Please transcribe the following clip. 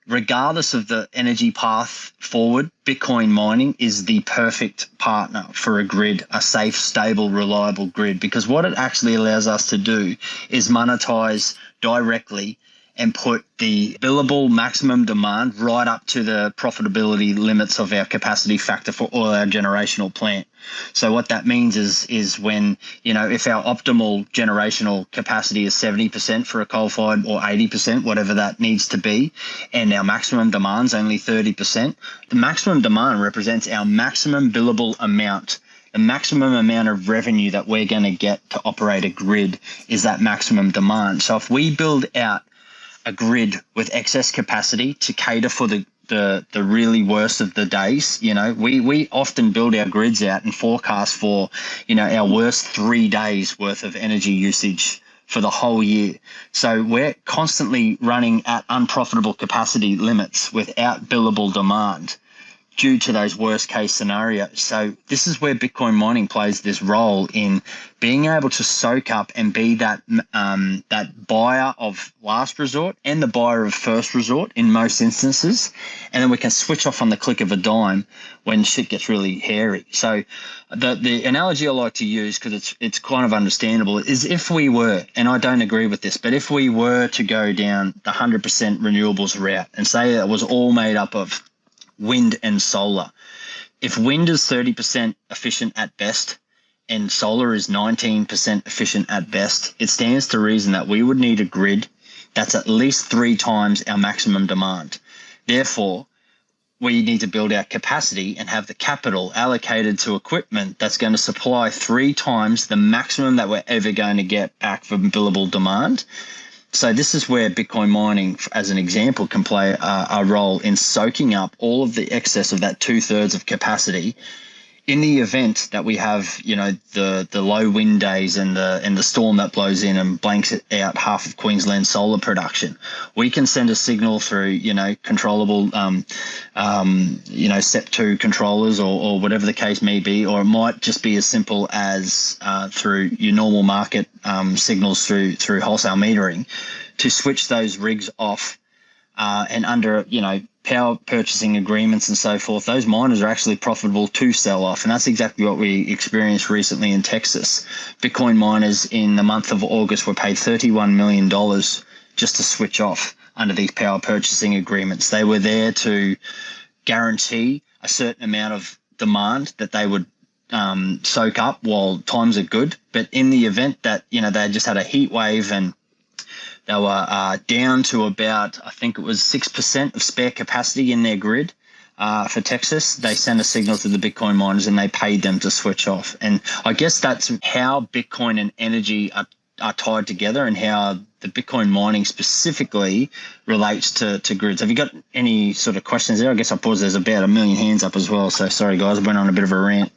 regardless of the energy path forward, Bitcoin mining is the perfect partner for a grid, a safe, stable, reliable grid, because what it actually allows us to do is monetize directly and put the billable maximum demand right up to the profitability limits of our capacity factor for all our generational plant. So what that means is when, if our optimal generational capacity is 70% for a coal-fired or 80%, whatever that needs to be, and our maximum demand's only 30%, the maximum demand represents our maximum billable amount. The maximum amount of revenue that we're going to get to operate a grid is that maximum demand. So if we build out a grid with excess capacity to cater for the really worst of the days, we often build our grids out and forecast for, our worst 3 days worth of energy usage for the whole year. So we're constantly running at unprofitable capacity limits without billable demand due to those worst case scenarios. So this is where Bitcoin mining plays this role in being able to soak up and be that buyer of last resort and the buyer of first resort in most instances. And then we can switch off on the click of a dime when shit gets really hairy. So the analogy I like to use, because it's kind of understandable, is if we were, and I don't agree with this, but if we were to go down the 100% renewables route and say that it was all made up of wind and solar. If wind is 30% efficient at best and solar is 19% efficient at best, it stands to reason that we would need a grid that's at least 3 times our maximum demand. Therefore, we need to build our capacity and have the capital allocated to equipment that's going to supply 3 times the maximum that we're ever going to get back from billable demand. So this is where Bitcoin mining, as an example, can play a role in soaking up all of the excess of that 2/3 of capacity. In the event that we have, the low wind days and the storm that blows in and blanks out half of Queensland solar production, we can send a signal through, controllable, SEP2 controllers or whatever the case may be, or it might just be as simple as through your normal market signals through wholesale metering, to switch those rigs off and under, power purchasing agreements and so forth, those miners are actually profitable to sell off. And that's exactly what we experienced recently in Texas. Bitcoin miners in the month of August were paid $31 million just to switch off under these power purchasing agreements. They were there to guarantee a certain amount of demand that they would soak up while times are good. But in the event that, they just had a heat wave and they were down to about, I think it was 6% of spare capacity in their grid for Texas, they sent a signal to the Bitcoin miners and they paid them to switch off. And I guess that's how Bitcoin and energy are tied together, and how the Bitcoin mining specifically relates to grids. Have you got any sort of questions there? I guess I paused. There's about 1 million hands up as well. So sorry, guys, I went on a bit of a rant.